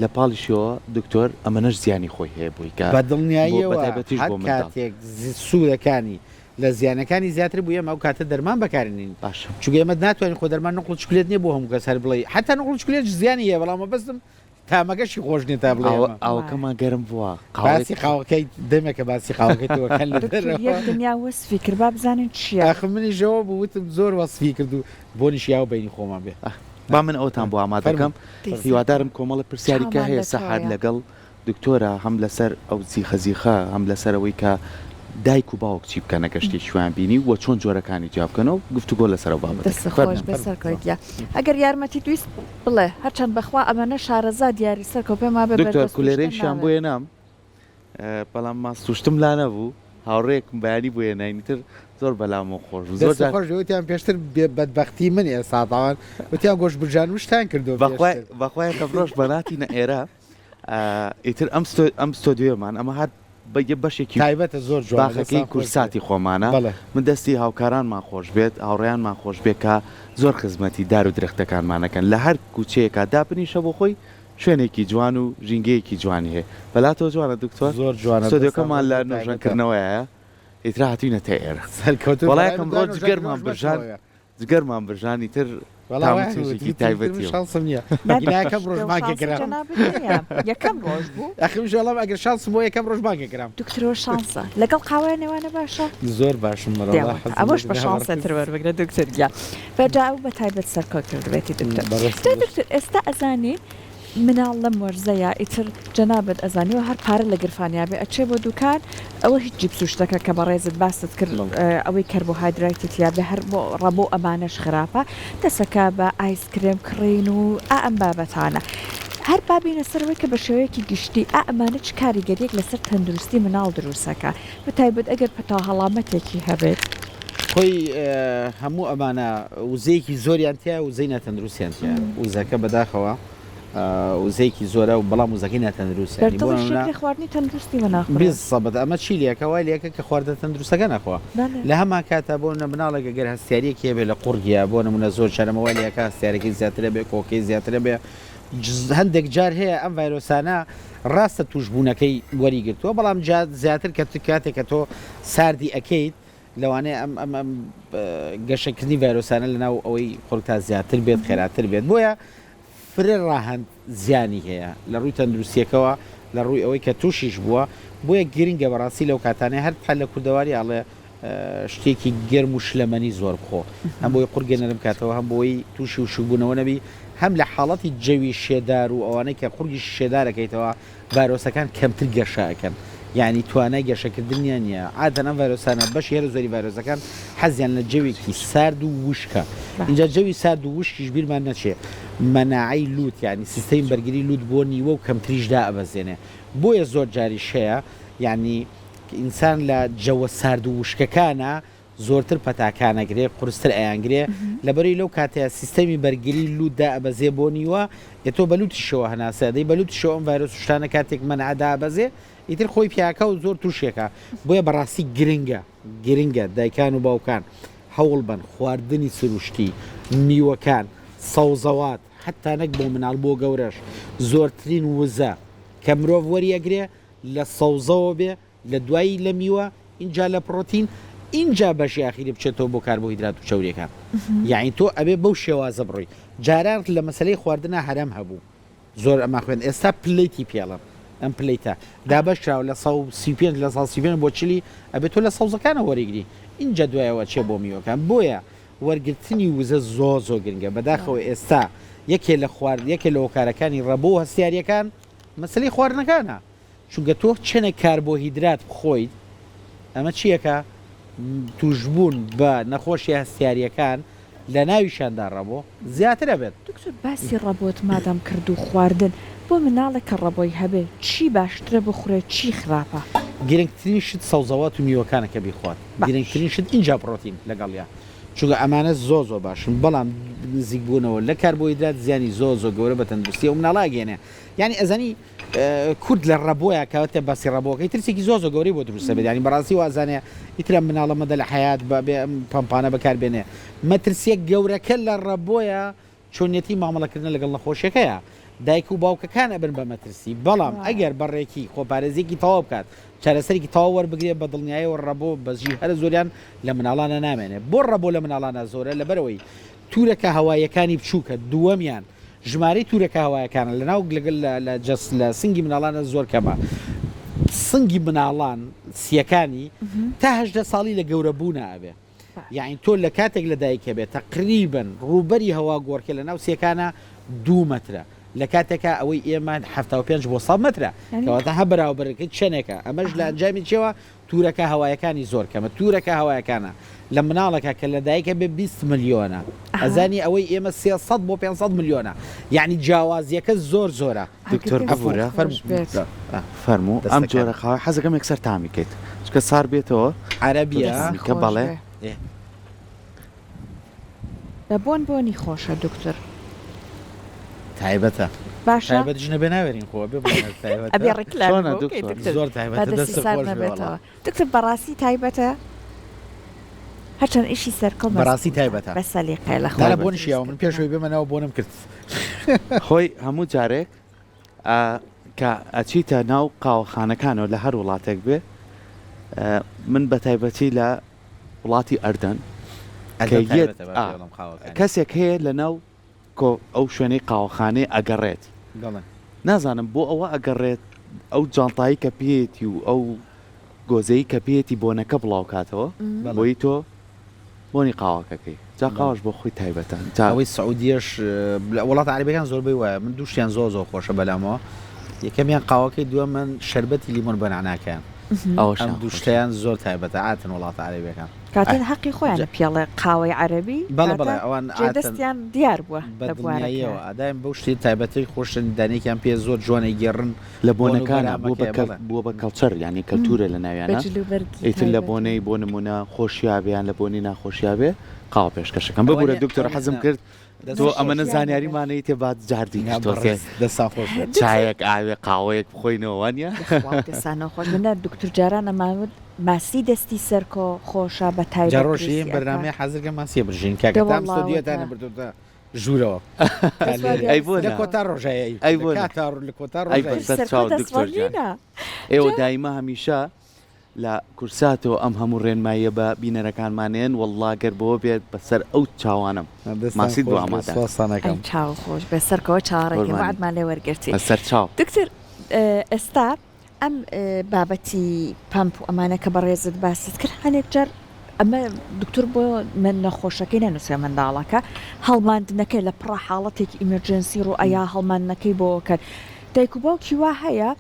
لە پاڵیشەوە دکتۆر ئەمەنەش زیانی خۆی هەیە بۆی کە بە دڵنیاییەوە کاتێک سوودەکانی لە زیانەکانی زیاتر بووە ئەو کاتە دەرمان بەکارێنین باش چونکە ئێمە ناتوانین خۆ دەرمان نقل چکلێت نییە بۆ هەموو کەس هەر بڵێ حتا نقل چکلێت زیانی هەیە بەڵام بەستم تامەگەشی خۆش نیە تا بڵێ ئەوکەمان گەرم بووە باسی قاوەکەی دەمێکە باسی قاوەکەیتەوە دنیا وەسفی کرد با بزانین چیە ئەخ منی ژەوە بووتم زۆر وەسفی کرد و بۆ نیشیاو بینی خۆمان بێ با من ئەوتان بۆ ئامادەکەم هیوادارم کۆمەڵە پرسیاریکە هەیە سەحار لەگەڵ دکتۆرە هەم لەسەر ئەو زیخەزیخە هەم لەسەرەوەی کە دایک و باوک چی بکەنە گەشتی شویان بینی و چۆن جۆرەکانی جیابکەنەوە گفتوگۆ لەسەر بابەت بەسەرکەوتیا ئەگەر یارمەتی تویست بڵێ هەرچەند بەخوا ئەمەنە شارەزا دیاری سەرکەوت پێما بە دکتۆر کولێرەیشیان بۆیە نام بەڵام ماستوشتم لا نەبوو هاوڕێکم بەیانی بۆیە ناینیتر زۆر بەلام و خۆش زۆر خۆشوتیان پێشتر بەدبختی من ئێساتاوان وتیان گۆشت برژان وشتان کردو بەخوای کەبڕۆژ بەناتینە ئێرە ئیتر ئەم ستۆدیۆمان ئەمە هات بەگە بەشێکی تایبەتە زۆر باخەکەی کورساتی خۆمانە من دەستی هاوکارانمان خۆش بێت هاوڕێیانمان خۆش بێت کە زۆر خزمەتی دار و درەختەکانمانەکەن لە هەر کوچەیەکە داپنیشە بۆ خۆی شوێنێکی جوان و ژینگەیەکی جوانی هەیە بەلاتەوە جوانە دکتۆر زۆر جوانە ستۆدیۆکەمان لە نوێژەکردنەوەیە ئیتر هاتوینەتە ئێرە وەڵایەکەم ڕۆ جگەرمان برژان جگەرمان برژانی تر تاوەتی تایبەتی شانسم نییە یەکەم ڕۆژمانگەکرام یەکەم ڕۆژ بوو ئەخیژەڵام ئەگەر شانسم بۆ یەکەم ڕۆژمانگەکرام دکتۆر شانسە لەگەڵ قاوای نێوانە باشە زۆر باشم ئەوەش بە شانسەتر وەربگرە دکتۆریا بەجا ئەو بە تایبەت سەرکەوت کردوێتی دکتۆر ئێستا ئەزانی مناڵ لەم وەرزەیە ئیتر جەنابەت ئەزانیەوە هەر پارە لە گرفانیابێ ئەچێ بۆ دوکان ئەوە هیچ جیبسوشتەکە کە بەڕێزت باست کرد ئەوەی کەربۆهایدراتیتیابێ هەر بۆ ڕەبۆ ئەمانەش خراپە دەسەکە بە ئایسکرێم کڕین و ئەم بابەتانە هەر بابینە سەرەوەی کە بە شێوەیەکی گشتی ئەمانە چ کاریگەریەک لەسەر تەندروستی مناڵ دروستەکە بە تایبەت ئەگەر پەتا هەڵامەتێکی هەبێت خۆی هەموو ئەمانە وزەیەکی زۆریان تیا وزەی ناتەندروستیان تیا وزەکە بەداخەوە وزەیەکی زۆرە و بەڵام وزەکەی ناتەندروستی خواردنی تەندروستی وەناخ سەبەت ئەمە چی لەکە وای لەکە کە خواردە تەندروستەکە نەخوا لە هەما کاتە بۆ مناڵێکە گەر هەستیارەیەکی هەبێ لە قوڕگیە بۆ نمونە زۆر شەرمەوەی لەکە هەستیارێکی زیاترە بێ کۆکەی زیاترە بێ هەندێک جار هەیە ئەم ڤایرۆسانە ڕاستە توشبوونەکەی وەریگرتووە بەڵام زیاتر کە کاتێک کە تۆ ساردی ئەەکەیت لەوانەیە ئەم گەشەکردنی ڤایرۆسانە لەناو ئەوەی خۆڵکتا زیاتر بێت خێراتر بێت بۆیە فرە ڕاهەند زیانی هەیە لە ڕووی تەندروستیەکەەوە لە ڕووی ئەوەی کە تووشیش بووە بۆیە گرنگە بەڕاستی لەو کاتانەیە هەر لە کوردەواری ئاڵێ شتێکی گەرم و شلەمەنی زۆر بخۆ هەم بۆی قورگە نەرم کاتەوە هەم بۆی تووشی و شوبوونەوە نەبی هەم لە حاڵەتی جەوی شێدار و ئەوانەی کە قورگی شێدارەکەیتەوە ڤایرۆسەکان کەمتر گەشەکەن یعنی توانای گەشەکردنیان نیە عادەن ئەم ڤایرۆسانە بەشی هێرە زۆری ڤایرۆسەکان حەزیان لە جەوێکی سارد و وشکە اینجا جەوی سارد و وشکیش بیرمان نەچێ مەناعەی لوت یعنی سیستەمی بەرگری لوت بۆ نیوە و کەمتریشدا ئەبەزێنێ بۆیە زۆر جاریش هەیە یعنی ئینسان لە جەوە سارد و وشکەکانە زۆرتر پەتاکانەگرێ قورستر ئەیانگرێ لەبەری لەو کاتەیە سیستەمی بەرگری لوتدا ئەبەزێ بۆ نیوە ئێتۆ بەلوتیشەوە هەناسە دەی بەلوتیشەوە ئەم ڤایرۆس شتانە کاتێک مەنعەدا ئەبەزێ ئیتر خۆی پیاکە و زۆر تووشێکە بۆیە بەڕاستی گرنگە دایکان و باوکان هەوڵ بن خواردنی سروشتی میوەکان سەوزەوات حتا نەک بۆ مناڵ بۆ گەورەش زۆرترین وزە کە مرۆڤ وەریەگرێ لە سەوزەوە بێ لە دوایی لە میوە اینجا لە پرۆتین اینجا بەشی ئاخیری بچێتەوە بۆ کاربۆهیدرات و چەوریەکان یعنی تۆ ئەبێ بەو شێوازە بڕۆی جاران لە مەسلەی خواردنە هەرم هەبوو زۆر ئەما خوێن ئێستا پلەیتی پێڵم ئەم پلەیتە دابەشراوە لە 135 لە 135 بۆ چلی ئەبێت تۆ لە سەوزەکانە وەریگری اینجا دوایەوە چێ بۆ میوەکان بۆیە وەرگرتنی وزە زۆ گرنگە بەداخەوە ئێستا یەکێ لە خوارد یەکێ لە هۆکارەکانی ڕەبوو هەستیاریەکان مەسلەی خواردنەکانە چونکە تۆ چەنە کاربۆهیدرات بخۆیت ئەمە چیەکە توشبوون بە نەخۆشی هەستیاریەکان لە ناویشاندا ڕەبوو زیاترە بێت دکتۆر باسی ڕەبۆت مادام کرد و خواردن بۆ مناڵێک کە ڕەبۆی هەبێ چی باشترە بخورێت چی خراپە گرنگترین شت سەوزەوات و میوەکانەکە بیخوات گرنگترین شت اینجا پرۆتین لەگەڵیا چونکە ئەمانە زۆ باشن بەڵام نزیک بوونەوە لە کاربۆهیدرات زیانی زۆ گەورە بە تەندروستی و مناڵاگەێنێ یعنی ئەزانی کورد لە ڕەبۆیە کەواتە باسی ڕەبۆکەی ترسێکی زۆ گەوری بۆ دروستە بێت ینی بەڕاستی وازانێ ئیترە مناڵەمەدە لە حیات بە پەمپانە بەکاربێنێ مەترسیەک گەورەکە لە ڕەبۆیە چۆنیەتی مامەڵەکردن لەگەڵ نەخۆشیەکەیە دایک و باوکەکان ئەبن بە مەترسی بەڵام ئەگەر بەڕێکی خۆپارێزیێکی تەواو بکات چارەسەرێکی تەواو وەربگرێت بە دڵنیایەوە ڕەبۆ بەزژی هەر زۆریان لە مناڵانە نامێنێ بۆ ڕەبۆ لە مناڵانە زۆرە لەبەرەوەی تورەکە هەوایەکانی بچووکە دووەمیان ژمارەی تورەکە هەوایەکانە لەناو لەگەڵ لە سنگی مناڵانە زۆر کەمە سنگی مناڵان سیەکانی تا 18 ساڵی لە گەورەبوونا ئەبێ یعنی تۆ لە کاتێک لە دایکە بێت تقریبن ڕووبەری هەوا گۆڕکە لە ناو سیەکانە 2 مەترە لە کاتێکە ئەوەی ئێمە 75 بۆ 100 مترە کەواتە هە بەراوبەرەکەی چەنێکە ئەمەش لە ئەنجامی چێوە تورەکە هەوایەکانی زۆر کەمە تورەکە هەوایەکانە لە مناڵەکە کە لە دایکە بێ 20 ملیۆنە ئەزانی ئەوەی ئێمە 300 بۆ 500 ملیۆنە یعنی جیاوازیەکە زۆرە دکتۆر ئەفورە فەرموو ئەم جۆرە خاوە حەزەکەم یەکسەر تامی کەیت چکە سار بێتەوە عەرەبیە کە بەڵێ بە بۆنی خۆشە دکتۆر تایبەتە باشە ژنە بێ ناوێرین خۆ ئەبێ ڕێکلام زۆر تایبەتە دکتۆر بەڕاستی تایبەتە هەرچەند ئیشی سەرکەڵ بەڕاستی تایبەتە بە سەلیقە لە خۆ بۆنیشیاوە من پێشەوەی بێمەنەوە بۆنم کرد خۆی هەموو جارێک کە ئەچیتە ناو قاوەخانەکانەوە لە هەر وڵاتێک بێ من بە تایبەتی لە وڵاتی ئەردەن کەسێک هەیە لە ناو ئەو شوێنەی قاوەخانەی ئەگەڕێت نازانم بۆ ئەوە ئەگەڕێت ئەو جانتایی کە پێێتی و ئەو گۆزەی کە پێێتی بۆنەکە بڵاو کاتەوە بۆی تۆ بۆنی قاوەکەکەی جا قاوەش بۆ خۆی تایبەتەن تاوەی سعودیەش وڵات عەرەبیەکان زۆربەی وایە من دووشیان زۆ خۆشە بەلامەوە یەکەمیان قاوەکەی دووەمە شەربەتی لیمۆن بە نعناکەیان ئەم دووشتیان زۆر تایبەتە ئاتن وڵاتە عەرەبیەکان کاتێن حەقی خۆیان پێڵێ قاوەی عەرەبی بەڵێ ئەوان دەستیان دیار بووە بەدڵنیاییەوە ئادایم بەو شتی تایبەتی خۆشن دانێکیان پێ زۆر جوانەی گێڕن لە بۆنەکانە بووە بە کەڵچەر ینی کەلتورە لە ناویانە ئیتر لە بۆنەی بۆ نمونە خۆشیابیان لە بۆنی ناخۆشیابێ قاوە پێشکەشەکەم ببوورە دکتۆر حەزم کرد تۆ ئەمەنە زانیاریمانەی تێ بات جاردی دەساخۆش چایەک ئاوێ قاوەیەک بخۆینەوەوانە دەسانەخۆش منە دکتور جاران ئەماوت ماسی دەستی سەرکۆ خۆشە بە تایڕۆژی بەرنامەی حەزرگە ماسیە برژین کاکەتان ستۆدیۆتانە بردوتە ژوورەوە لە کۆتا ڕۆژایی لە کۆتا ڕۆژایی دکتۆر ئێوە دایمە هەمیشە لە کورساتەوە ئەم هەموو ڕێنماییە بە بینەرەکانمانێن والله گەر بۆ بێت بەسەر ئەو چاوانم ماسی دو ئامادە چاو خۆش بەسەرکەوە چاڕێکی وعدمان لێ وەرگرتی بەسەر چاو دکتر ئێستا ئەم بابەتی پمپ و ئەمانە کە بەڕێزت باست کرد هەنێک جار ئەمە دکتور بۆ من نەخۆشەکەی نەنووسێ منداڵەکە هەڵماندنەکەی لە پڕ حاڵەتێکی ئیمەرجنسی ڕوو ئەیا هەڵماندنەکەی بۆ کرد دایک و باوکی وا هەیە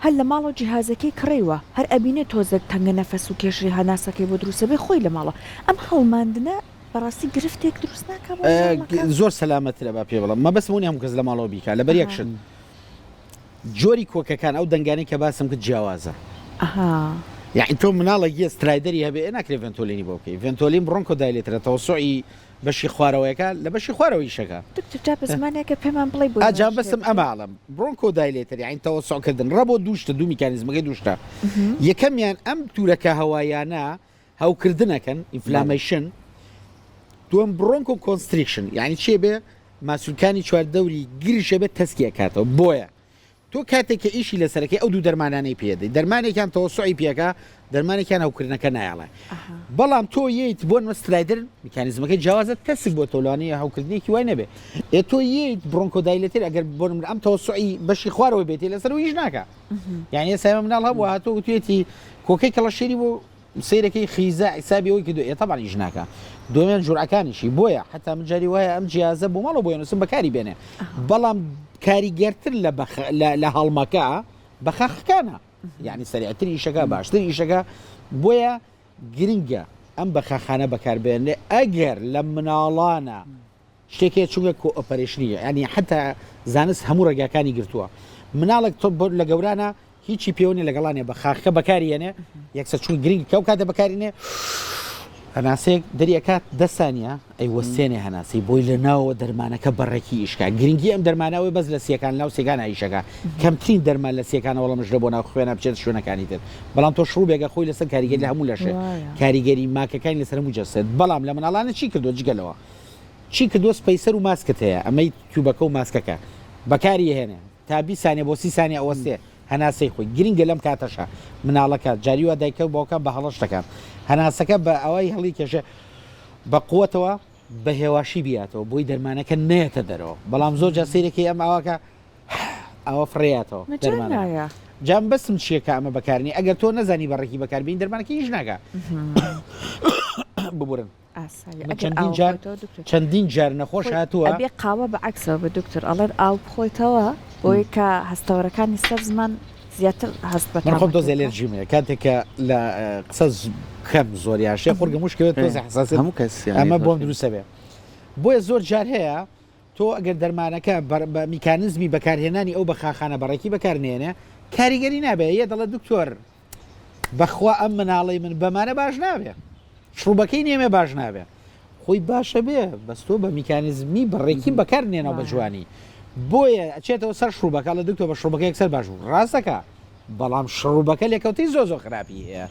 هەر لە ماڵەوە جیهازەکەی کڕیوە هەر ئەبینێت تۆزێک تەنگە نەفەس و کێشی هەناسەکەی بۆ دروستە بێ خۆی لە ماڵە ئەم هەڵماندنە بەڕاستی گرفتێک دروست ناکە زۆر سەلامەترە بە پێ بڵم مە بەسمونی هەموو کەس لە ماڵەوە بیکە لەبەر یەکشن جۆری کۆکەکان ئەو دەنگانەی کە باسم کرد جیاوازە یعنی تۆ مناڵە یە سترایدەری هەبێ ناکرێت ڤنتۆلینی بۆ بکەی ڤنتۆلین بڕۆنکۆ دایلێترە تەوەسوعی بەشی خوارەوەیەەکە لە بەشی خوارەوەی شەکە دکتور بە زمانێکە پێمان بڵێ بۆ ئاجا بەسم ئەماڵم بڕۆنکۆ دایلێتر یعنی تەوەسوعکردن ڕەبۆ دووشتە دوو میکانیزمەکەی دووشتە یەکەمیان ئەم تورەکە هەوایانە هەوکردنەکەن ئینفلامیشن دووەم برۆنکۆ کۆنستریکشن یعنی چێ بێ ماسوولکانی چواردەوری گریشە بێت تەسکیە کاتەوە بۆیە تۆ کاتێککە ئیشی لەسەرەکەی ئەو دوو دەرمانانەی پێدەی دەرمانێکیان تەوەسوعی پێەکە دەرمانێکیان هەوکردنەکە نایڵێ بەڵام تۆ ییت بۆ مەسترایدر میکانیزمەکەی جیاوازت تەسک بۆ تۆلانەیە هەوکردنێکی وای نەبێ تۆ ییت بڕۆنکۆدایلەتر ئەگەر بۆ ئەم تەوەسوعی بەشی خوارەوە بێتی لەسەر و هیچ ناکە یعنی ئێستا مناڵ هەبووە هاتۆ توێتی کۆکەی کەڵەشێری بۆ سیرەکەی خیزە حسابی ئەوی کردو طبعا هیچ ناکە دوێن جورعەکانیشی بۆیە حتا من جاری وایە ئەم جیازە بۆ ماڵەوە بۆ نووسم بەکاری بێنێ بەڵام کاریگەرتر لە هەڵمەکە بەخەخەکانە یعنی سەریعتر ئیشەکە باشتر ئیشەکە بۆیە گرنگە ئەم بەخەخانە بەکاربێنێ ئەگەر لە مناڵانە شتێکێک چونگە کۆ ئۆپەرێشنیە ینی حتا زانست هەموو ڕێگاکانی گرتووە مناڵێک تۆ لە گەورانە هیچی پێوەنی لەگەڵانێ بەخاخەکە بەکارێنێ یەکسەر چون گرنگ کەو کاتە بەکارێنێ هەناسەیەک دەریەکات دەستانە ئەی وەستێنێ هەناسی بۆی لە ناوە دەرمانەکە بەڕێکی ئیشکا گرنگی ئەم دەرمانەوەی بەس لە سیەکان لاو سێگان ئایشەکە کەمترین دەرمان لە سیەکانە وەڵامش لە بۆ ناو خوێنە بچێت شوێنەکانی تر بەڵام تۆ شڕوو بێگە خۆی لەسەر کاریگەری لە هەموو لەشێ کاریگەری ماکەکانی لەسەر هەموو جەستێت بەڵام لە مناڵانە چی کردو جگەلەوە چی کردووە سپەیسەر و ماسکت هەیە ئەمەی تووبەکە و ماسکەکە بەکاری هێنێ تا 20 سانیە بۆ 30 سانیە ئەوەستێ هەناسەی خۆی گرنگە لەم کاتەشە مناڵەکە جاریوە دایکە باوکە بە هەڵەشتەکان هەناسەکە بە ئەوەی هەڵی کێشە بە قوتەوە بە هێواشی بیاتەوە بۆی دەرمانەکە نێتە دەرەوە بەڵام زۆر جا سیرێکی ئەم ئەوەکە ئەوە فڕێاتەوە دەرمانە جام بەسم چیەکە ئەمە بەکارنی ئەگەر تۆ نەزانی بەڕێکی بەکاربین دەرمانەکە هیچ ناکە ببورن چەندین جار نەخۆش هاتووە بێ قاوە بە عکسەوە بە دکتۆر ئەڵێن ئاو بخۆیتەوە بۆی کە هەستەوەرەکانی سەر زمان زیاتر هەست بە من خۆم تۆ زێلێرژیمەیە کاتێککە لە قسە کەم زۆریاشێ خۆرگە مشکوێت تۆ حساس هەموو کەس ئەمە بۆم دروستە بێ بۆیە زۆر جار هەیە تۆ ئەگەر دەرمانەکە بە میکانزمی بەکارهێنانی ئەو بە خاخانە بەڕێکی بەکارنێنێ کاریگەری نابێ یە دەڵێت دکتۆر بەخوا ئەم مناڵی من بەمانە باش نابێ شڕوبەکەی نێمێ باش نابێ خۆی باشە بێ بەستۆ بە میکانزمی بەڕێکی بەکارنێنەوە بە جوانی بۆیە ئەچێتەوە سەر شڕوبەکە لە دکتۆر بە شڕوبەکە یەکسەر باش بوو ڕاستەکە بەڵام شڕوبەکە لێکەوتی زۆ خراپی هەیە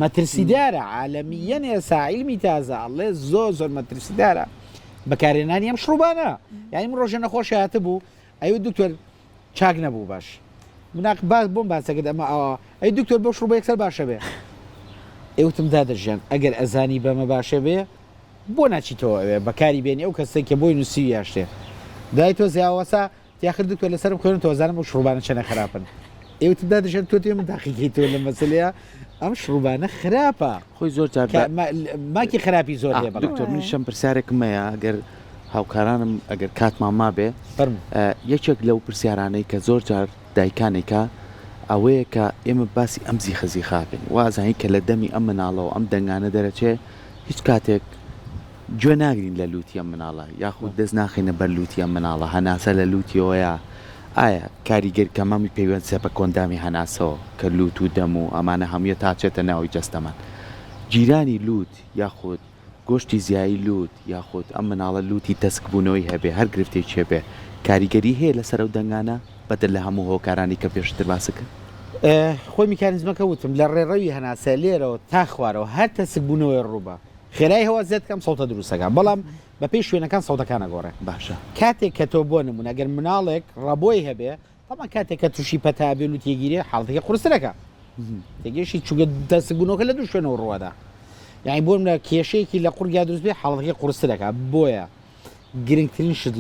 مەترسیدارە عالەمیەن ئێسا عیلمی تازە ئەڵێ زۆر مەترسیدارە بەکارهێنانی ئەم شڕوبانە یعنی من ڕۆژە نەخۆشی هاتە بوو ئەوە دکتۆر چاک نەبوو باش مناق باز بۆم باسەکەت ئەمە ئەوە ئەی دکتۆر بۆ شڕوبە یەکسەر باشە بێ ئێوتم دادەژیان ئەگەر ئەزانی بەمە باشە بێ بۆ ناچیتەوە ئەوێ بەکاری بێنی ئەو کەسێک کە بۆی نووسی یاشتێ دای تۆ زیاوەسا تیاخر دکتۆر لەسەرم خوێن تۆزانم و شڕوبانە چەنە خراپن ئێوتدا دەژێن تۆ من تاقیقی تۆ لە مەسلەیە ئەم شڕوبانە خراپە خۆی زۆر ماکی خراپی زۆر هەیە دکتۆر منیشەم پرسیارێکم هەیە ئەگەر هاوکارانم ئەگەر کاتمان ما بێ یەکێک لەو پرسیارانەی کە زۆر جار دایکانێکە ئەوەیە کە ئێمە باسی ئەم زیخەزیخاکەین وازانی کە لە دەمی ئەم مناڵەوە ئەم دەنگانە دەرەچێ هیچ کاتێک گوێ ناگرین لە لووتیە مناڵە یاخود دەست ناخینە بەر لووتیە مناڵە هەناسە لە لووتیەوەیە ئایا کاریگەر کەمامی پەیوەندسە بە کۆندامی هەناسەوە کە لووت و دەم و ئەمانە هەموویە تاچێتە ناوی جەستەمان گیرانی لووت یاخود گۆشتی زیایی لووت یاخود ئەم مناڵە لووتی تەسکبوونەوەی هەبێ هەر گرفتێکی هەبێ کاریگەری هەیە لەسەر ئەو دەنگانە بەدل لە هەموو هۆکارانی کە پێشتر باسەکە خۆی میکانیزمەکە وتم لە ڕێڕەوی هەناسە لێرەوە تا خوارەوە هەر تەسکبوونەوەی ڕووبە خێرای هەوا زیاد کەم سەوتە دروستەکە بەڵام بە پێی شوێنەکان سەوتەکانە گۆڕێ باشە کاتێک کە تۆ بۆ نمونە ئەگەر مناڵێک ڕەبۆی هەبێ تەمان کاتێک کە تووشی پەتابێ و تێگیری حاڵەتێکی قورسەکە تێگەشتی چووگە دەستبوونەوەکە لە دوو شوێنەوە ڕوادا یعنی بۆم لە کێشەیەکی لە قورگیا دروست بێ حاڵەکەی قورس دەکات بۆیە گرنگترین شت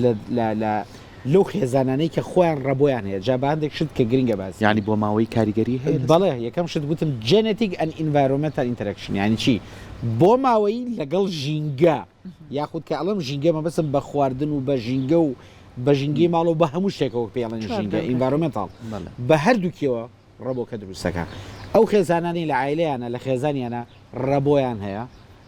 لەو خێزانانەی کە خۆیان ڕەبۆیان هەیە جا بە هەندێک شت کە گرنگە باس یعنی بۆ ماوەی کاریگەری هەیە بەڵێ یەکەم شت گوتم جێنێتیک ئەن ئینڤایرۆمنتال ئینتەرەکشن یعنی چی بۆ ماوەی لەگەڵ ژینگە یاخود کە ئەڵم ژینگە مەبەستم بە خواردن و بە ژینگە و بە ژینگەی ماڵ و بە هەموو شتێکەوە پێڵێن ژینگە ئینڤایرۆمنتال بە هەردووکیەوە ڕەبۆکە دروستەکە ئەو خێزانانی لە عایلەیانە لە خێزانیانە ڕەبۆیان هەیە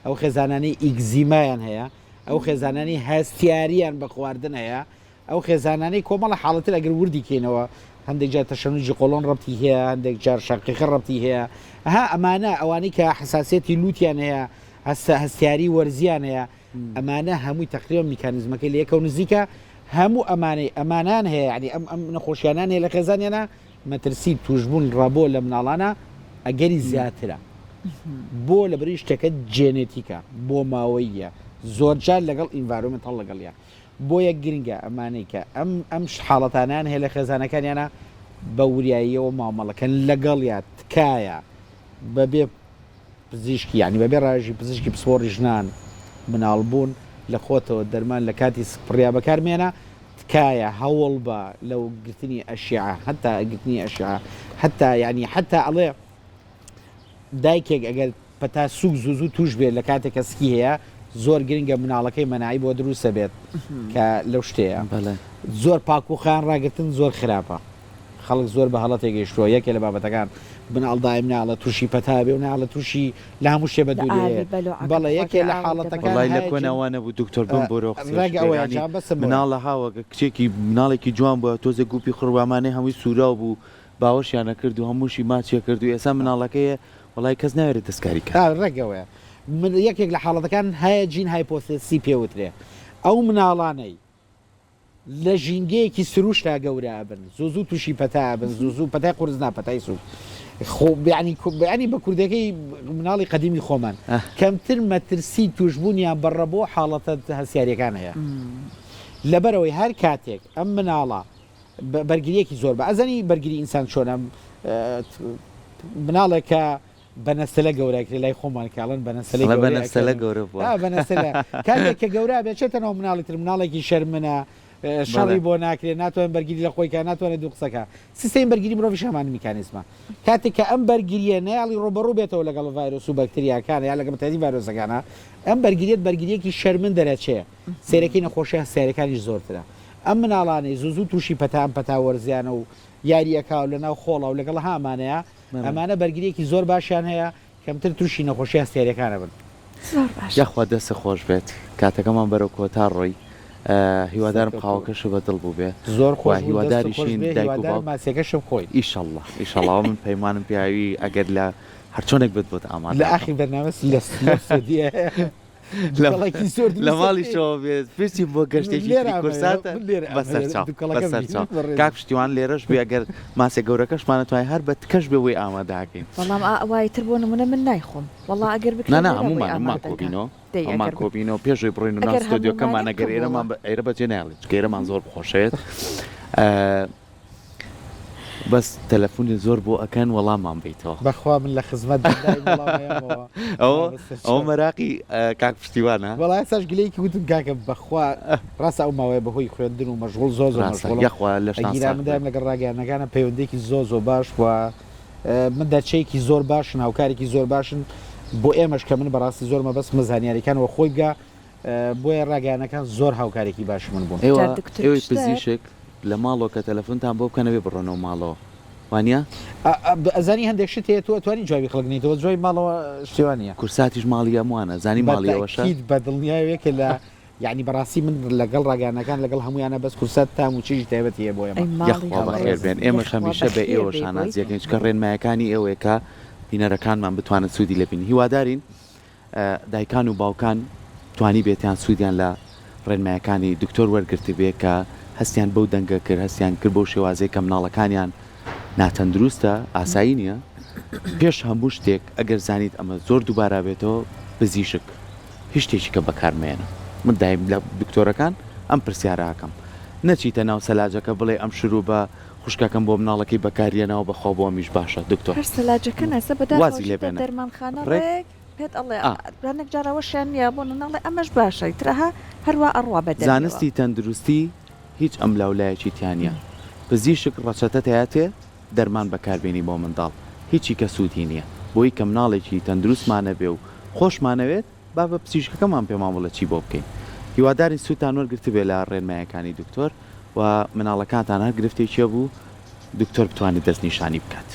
ئەو خێزانانی ئیگزیمایان هەیە ئەو خێزانانی هەستیاریان بە خواردن هەیە ئەو خێزانانی کۆمەڵە حاڵەتر ئەگەر وردی کێنەوە هەندێک جار تەشەنجی قۆڵۆن ڕەبتی هەیە هەندێک جار شەقیقە ڕەبتی هەیە ها ئەمانە ئەوانەی کە حساسێتی لوتیان هەیە هەستیاری وەرزیان هەیە ئەمانە هەمووی تقریبا میکانیزمەکەی لە یەکە و نزیکە هەموو ئەمانان هەیە ینی ئەم نەخۆشیانان هەیە لە خێزانیانە مەترسی توشبوون ڕەبۆ لە مناڵانە ئەگەری زیاترە بۆ لە بەری شتەکە جێنێتیکە بۆ ماوەیە زۆرجار لەگەڵ ئینڤایرۆمنتال لەگەڵیە بۆ یەک گرنگە ئەمانەی کە ئەم حاڵەتانیان هەیە لە خێزانەکانیانە بە وریاییەوە مامەڵەکەن لەگەڵیان تکایە بەبێ پزیشکی ینی بەبێ ڕژی پزیشکی پسپۆڕی ژنان مناڵبوون لە خۆتەوە دەرمان لە کاتی سپڕیا بەکارمێنە تکایە هەوڵ بە لەو گرتنی ئەشیعە هەتا گرتنی ئەشیعە هەتا ینی هەتا ئەڵێ دایکێک ئەگەر پەتا سوک زوو توش بێت لە کاتێک کەسکی هەیە زۆر گرنگە مناڵەکەی مەناایی بۆ دروستە بێت کە لەو شتەیە زۆر پاکوخیان ڕاگرتن زۆر خراپە خەڵک زۆر بە هەڵەتێک گەیشتووە یەکێ لە بابەتەکان بناڵدای مناڵە تووشی پەتا بێ و ناڵە تووشی لە هەموو شتێ بە دوورێ بەڵێ یەکێ لە حاڵەتەکان لە کوێنەوانە بوو دکتۆر بم بۆ مناڵە هاوە کچێکی مناڵێکی جوان بووە تۆزە گوپی خوڕوامانەی هەمووی سوورا بوو باوەشیانە کرد و هەمووشی ماچیە کرد و ئێستا مناڵەکەیە وڵای کەس ناوێت دەستکاری کە ڕێگەوەیە یەکێک لە حاڵەتەکان هەیە جین هایپۆتێسی پێوترێ ئەو مناڵانەی لە ژینگەیەکی سروشتا گەورە بن زوو تووشی پەتا بن زوو پەتای قورس ناپەتای سوود خۆبیانی بە کوردەکەی مناڵی قەدیمی خۆمان کەمتر مەترسی توشببوونیان بەڕەبۆ حاڵەتە هەسیاریەکان هەیە لەبەرەوەی هەر کاتێک ئەم مناڵە بەرگریەکی زۆر بە ئەزانی بەرگری ئینسان چۆنە مناڵێکە بەنەستەلە گەورەکری لای خۆمان کاڵن بەنەستەلە گەورە کاتێک کە گەورە بێچێتەوە مناڵی تر مناڵێکی شەرمنە شەڕی بۆ ناکرێت ناتوانێت بەرگری لە خۆیکە ناتوانێت دوو قسەکە سیستەمی بەرگری مرۆڤ شەمان میکانیزمە کاتێک کە ئەم بەرگریە نەیاڵی ڕۆبەڕوو بێتەوە لەگەڵ ڤایرۆس و بەکتریاکانە یا لەگەڵ تەنی ڤایرۆسەکانە ئەم بەرگریت بەرگریەکی شەرمن دەرەچێ سێرەکەی نەخۆشیە سیارەکانیش زۆرترە ئەم مناڵانەی زوو تووشی پەتان پەتاوەرزیانە و یاریەکە لە ناو خۆڵە و لەگەڵ هامانەیە ئەمانە بەرگریەکی زۆر باشیان هەیە کەمتر تووشی نەخۆشیە سیارەکانە بن یاخوا دەستە خۆش بێت کاتەکەمان بەرەو کۆتا ڕۆی هیوادارم قاوەکەش بە دڵ بوو بێ زۆر خۆش هیواداریشین ماسیەکەشم خۆی ئیشەڵڵا من پەیمانم پیاوی ئەگەر لە هەرچۆنێک بێت بۆت ئامادە لە ئاخی بەرنامە لە ماڵی شەوە بێت پێچی بۆ گەشتێکی کورساتە کاک پشتیوان لێرەش بێ ئەگەر ماسێ گەورەکەشمانە توای هەر بە تکەش بێ وی ئامادەکەین بەڵام ئەوای تر بۆ نمونە من نایخۆم وەڵا ئەگەر بکەنا هەمومان کۆبینەوە ئەمان کۆبینەوە پێشوی بڕین و ناو ستۆدیۆکەمان ئەگەر ئێرە بەجێ ناڵێت گەیرەمان زۆر بخۆشێت بەس تەلەفۆنی زۆر بۆ ئەکەن وەڵامان بیتەوە بەخوا من لە خزمەت ئەو مەراقی کاک پشتیوانە وەڵای ساش گلەیەکی وتم کاکە بەخوا ڕاستە ئەو ماوەیە بەهۆی خوێندن و مەشغوڵ زۆر یاخوا لەگیرامدایم لەگەڵ ڕاگەیانەکانە پەیوەندێکی زۆر باش و من دەرچەیەکی زۆر باشن هاوکارێکی زۆر باشن بۆ ئێمەش کە من بەڕاستی زۆر مەبەست مەزانیاریەکانەوە خۆی بگا بۆیە ڕاگەیانەکان زۆر هاوکارێکی باش من بوون ئێوەی پزیشک لە ماڵەوە کە تەلەفۆنتان بۆ بکەنەوێ بڕۆنەوە ماڵەوە وانە ئەزانی هەندێک شتێ تۆ توانی جوابی خەڵکنیتەوە جوای ماڵەوە شتێوانە کورساتیش ماڵی هەمووانە زانی ماڵیەوەشە بە دڵنیاوێکە لە یعنی بەڕاستی من لەگەڵ ڕاگەیانەکان لەگەڵ هەمویانە بەس کورسات تام و چیژی تایبەتی هەیە بۆ ئێمە یەخوا بەخێر بێن ئێمەش هەمیشە بە ئێوە شانازیەکەین چکە ڕێنمایەکانی ئێوەیەکە بینەرەکانمان بتوانن سوودی لەبین هیوادارین دایکان و باوکان توانی بێتیان سوودیان لە ڕێنمایەکانی دکتۆر وەرگرتی بێ کە هەستیان بەو دەنگە کرد هەستیان کرد بەو شێوازەیە کە مناڵەکانیان ناتەندروستە ئاسایی نییە پێش هەموو شتێک ئەگەر زانیت ئەمە زۆر دووبارە بێتەوە پزیشک هیچ شتێکی کە بەکارمێنە من دایم لە دکتۆرەکان ئەم پرسیارە ئاکەم نەچیتە ناو سەلاجەکە بڵێ ئەم شروع بە خوشکەکەم بۆ مناڵەکەی بەکارێنەوە بەخۆ بۆ میش باشە دکتۆر هەر سەلاجەکە نەسە وازی لێ بەدا بێنە. دەرمانخانە ڕێک؟ ڕێک پێت ئەڵێ بانێک جاراوەشیان نیە بۆ ناڵێ ئەمەش باشە ترەها هەروە ئەڕوا بەدە زانستی تەندروستی هیچ ئەم لاولایەکی تیانە پزیشک ڕەچەتە هەیەێ دەرمان بەکاربیێنی بۆ منداڵ هیچی کە سووتی نییە بۆی کە مناڵێکی تەندروستمانە بێ و خۆشمانەوێت با بە پزیشکەکەمان پێمان وڵە چی بۆ بکەین هیواداری سووتان وەرگرت بێ لە ڕێنمایەکانی دکتۆر و مناڵەکانتان هەر گرفتێکیە بوو دکتۆر بتوانێت دەستنیشانی بکات.